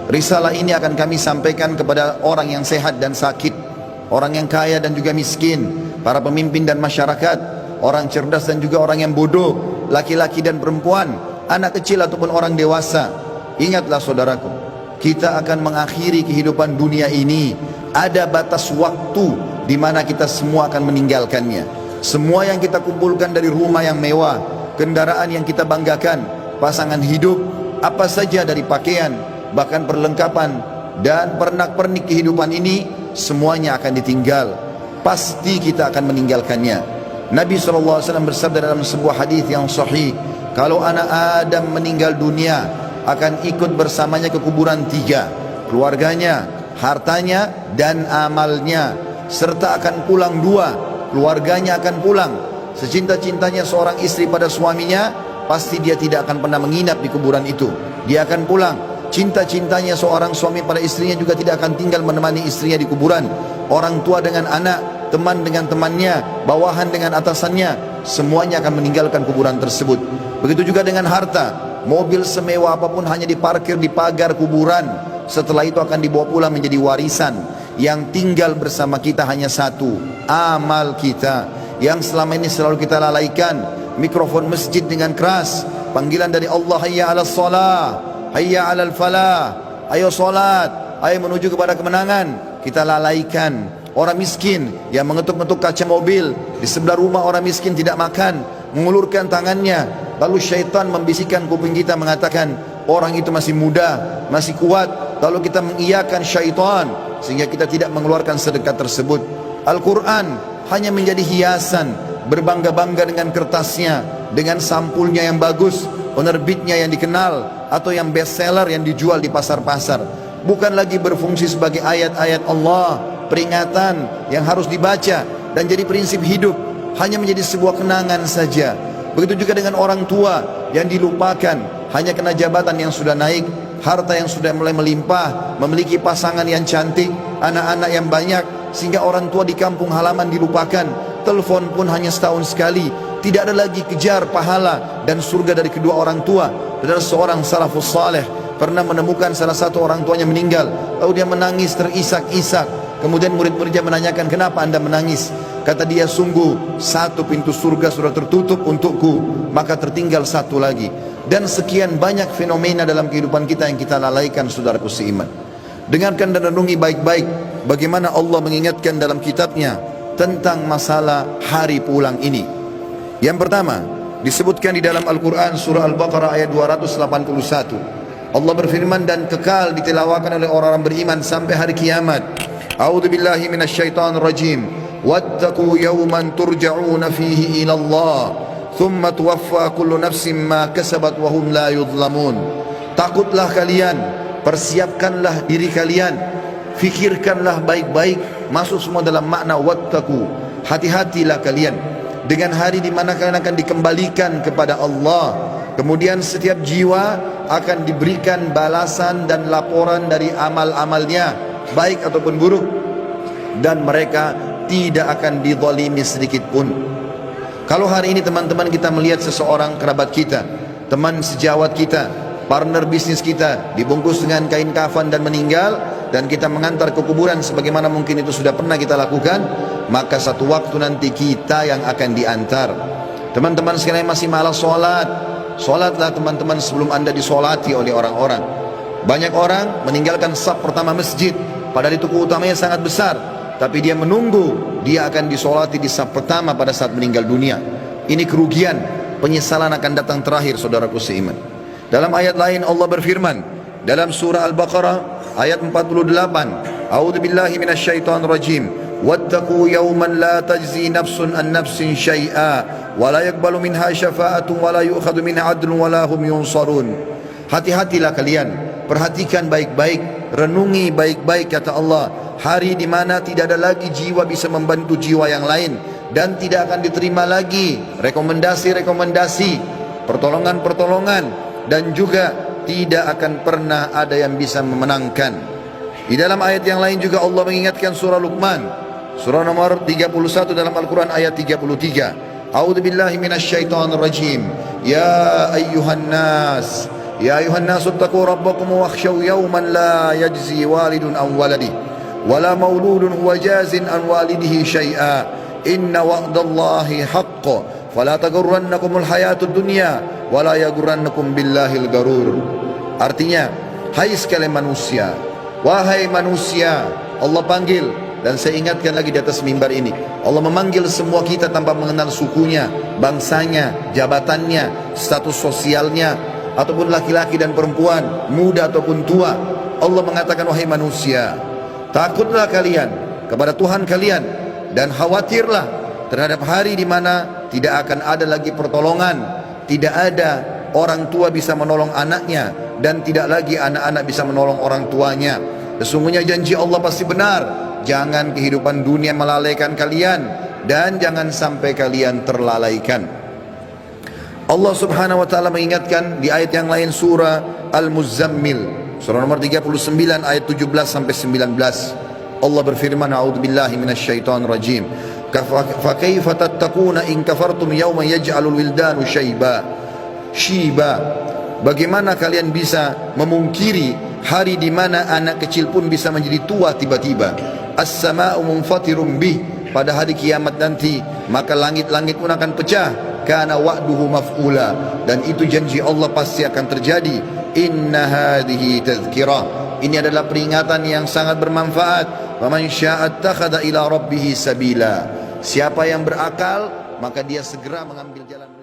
Risalah ini akan kami sampaikan kepada orang yang sehat dan sakit, orang yang kaya dan juga miskin, para pemimpin dan masyarakat, orang cerdas dan juga orang yang bodoh, laki-laki dan perempuan, anak kecil ataupun orang dewasa. Ingatlah saudaraku, kita akan mengakhiri kehidupan dunia ini. Ada batas waktu di mana kita semua akan meninggalkannya. Semua yang kita kumpulkan dari rumah yang mewah, kendaraan yang kita banggakan, pasangan hidup, apa saja dari pakaian, bahkan perlengkapan dan pernak-pernik kehidupan ini, semuanya akan ditinggal. Pasti kita akan meninggalkannya. Nabi SAW bersabda dalam sebuah hadis yang sahih, kalau anak Adam meninggal dunia, akan ikut bersamanya ke kuburan tiga: keluarganya, hartanya, dan amalnya. Serta akan pulang dua, keluarganya akan pulang. Secinta-cintanya seorang istri pada suaminya, pasti dia tidak akan pernah menginap di kuburan itu. Dia akan pulang. Cinta-cintanya seorang suami pada istrinya juga tidak akan tinggal menemani istrinya di kuburan. Orang tua dengan anak, teman dengan temannya, bawahan dengan atasannya, semuanya akan meninggalkan kuburan tersebut. Begitu juga dengan harta. Mobil semewah apapun hanya diparkir di pagar kuburan. Setelah itu akan dibawa pulang menjadi warisan. Yang tinggal bersama kita hanya satu: amal kita, yang selama ini selalu kita lalaikan. Mikrofon masjid dengan keras, panggilan dari Allah, hayya ala salah, hayya alal falah, ayo salat, ayo menuju kepada kemenangan, kita lalaikan. Orang miskin yang mengetuk-ngetuk kaca mobil, di sebelah rumah orang miskin tidak makan, mengulurkan tangannya, lalu syaitan membisikkan kuping kita mengatakan orang itu masih muda, masih kuat, lalu kita mengiyakan syaitan sehingga kita tidak mengeluarkan sedekah tersebut. Al-Quran hanya menjadi hiasan, berbangga-bangga dengan kertasnya, dengan sampulnya yang bagus, penerbitnya yang dikenal, atau yang bestseller yang dijual di pasar-pasar. Bukan lagi berfungsi sebagai ayat-ayat Allah, peringatan yang harus dibaca dan jadi prinsip hidup, hanya menjadi sebuah kenangan saja. Begitu juga dengan orang tua yang dilupakan, hanya kena jabatan yang sudah naik, harta yang sudah mulai melimpah, memiliki pasangan yang cantik, anak-anak yang banyak, sehingga orang tua di kampung halaman dilupakan. Telepon pun hanya setahun sekali. Tidak ada lagi kejar pahala dan surga dari kedua orang tua. Dan seorang salafus saleh pernah menemukan salah satu orang tuanya meninggal, lalu dia menangis terisak-isak. Kemudian murid-muridnya menanyakan, kenapa anda menangis? Kata dia, sungguh satu pintu surga sudah tertutup untukku, maka tertinggal satu lagi. Dan sekian banyak fenomena dalam kehidupan kita yang kita lalaikan, saudaraku seiman. Dengarkan dan renungi baik-baik bagaimana Allah mengingatkan dalam kitabnya tentang masalah hari pulang ini. Yang pertama, disebutkan di dalam Al-Quran surah Al-Baqarah ayat 281. Allah berfirman, dan kekal ditilawakan oleh orang-orang beriman sampai hari kiamat. A'udzubillahi minasyaitonir rajim. Wattaqu yawman turja'una fihi ila Allah, thumma tuwaffa kullu nafsin ma kasabat wa hum la yudhlamun. Takutlah kalian, persiapkanlah diri kalian, fikirkanlah baik-baik, masuk semua dalam makna wattaqu. Hati-hatilah kalian dengan hari di mana kalian akan dikembalikan kepada Allah. Kemudian setiap jiwa akan diberikan balasan dan laporan dari amal-amalnya, baik ataupun buruk, dan mereka tidak akan dizalimi sedikit pun. Kalau hari ini teman-teman kita melihat seseorang kerabat kita, teman sejawat kita, partner bisnis kita dibungkus dengan kain kafan dan meninggal, dan kita mengantar ke kuburan sebagaimana mungkin itu sudah pernah kita lakukan, maka satu waktu nanti kita yang akan diantar. Teman-teman sekalian masih malas sholat, sholatlah teman-teman sebelum anda disolati oleh orang-orang. Banyak orang meninggalkan saf pertama masjid, padahal itu keutamanya sangat besar, tapi dia menunggu dia akan disolati di saf pertama pada saat meninggal dunia. Ini kerugian, penyesalan akan datang terakhir, saudaraku seiman. Dalam ayat lain Allah berfirman dalam surah Al-Baqarah ayat 48, A'udzubillahi minasyaitonir rajim. Wattaqu yawman la tajzi nafsun an nafsin syai'a wa la yaqbalu minha syafa'atun wa la yu'khadhu minha 'adlun wa la hum yunsarun. Hati-hatilah kalian, perhatikan baik-baik, renungi baik-baik kata Allah, hari di mana tidak ada lagi jiwa bisa membantu jiwa yang lain, dan tidak akan diterima lagi rekomendasi-rekomendasi, pertolongan-pertolongan, dan juga tidak akan pernah ada yang bisa memenangkan. Di dalam ayat yang lain juga Allah mengingatkan surah Luqman, surah nomor 31 dalam Al-Quran ayat 33. A'udzubillahi minasyaitonir rajim. Ya ayyuhan nas Ya ayuhan nasu taqu rabbakum wakhshaw yawman la yajzi walidun an waladi wala mauludun huwa jazin an walidihi syai'a inna wa'dallahi haqq fala taghurrannakumul hayatud dunya wala yaghurrannakum billahil garur. Artinya, hai sekalian manusia, wahai manusia, Allah panggil. Dan saya ingatkan lagi di atas mimbar ini, Allah memanggil semua kita tanpa mengenal sukunya, bangsanya, jabatannya, status sosialnya, ataupun laki-laki dan perempuan, muda ataupun tua. Allah mengatakan, wahai manusia, takutlah kalian kepada Tuhan kalian dan khawatirlah terhadap hari di mana tidak akan ada lagi pertolongan, tidak ada orang tua bisa menolong anaknya, dan tidak lagi anak-anak bisa menolong orang tuanya. Sesungguhnya janji Allah pasti benar. Jangan kehidupan dunia melalaikan kalian, dan jangan sampai kalian terlalaikan. Allah subhanahu wa ta'ala mengingatkan di ayat yang lain, surah Al-Muzammil, surah nomor 39 ayat 17 sampai 19. Allah berfirman, a'udzubillahi minasyaitonir rajim. Fa kaifa tattaquna in kafartum yawma yaj'alul wildanu shiba. Bagaimana kalian bisa memungkiri hari di mana anak kecil pun bisa menjadi tua tiba-tiba? As-sama'u munfatirun bih, pada hari kiamat nanti maka langit-langit pun akan pecah. Kana wa'duhu maf'ula, dan itu janji Allah pasti akan terjadi. Inna hadhihi tadhkirah, ini adalah peringatan yang sangat bermanfaat. Wa man syaa'a ittakhadha ila rabbih sabila, siapa yang berakal maka dia segera mengambil jalan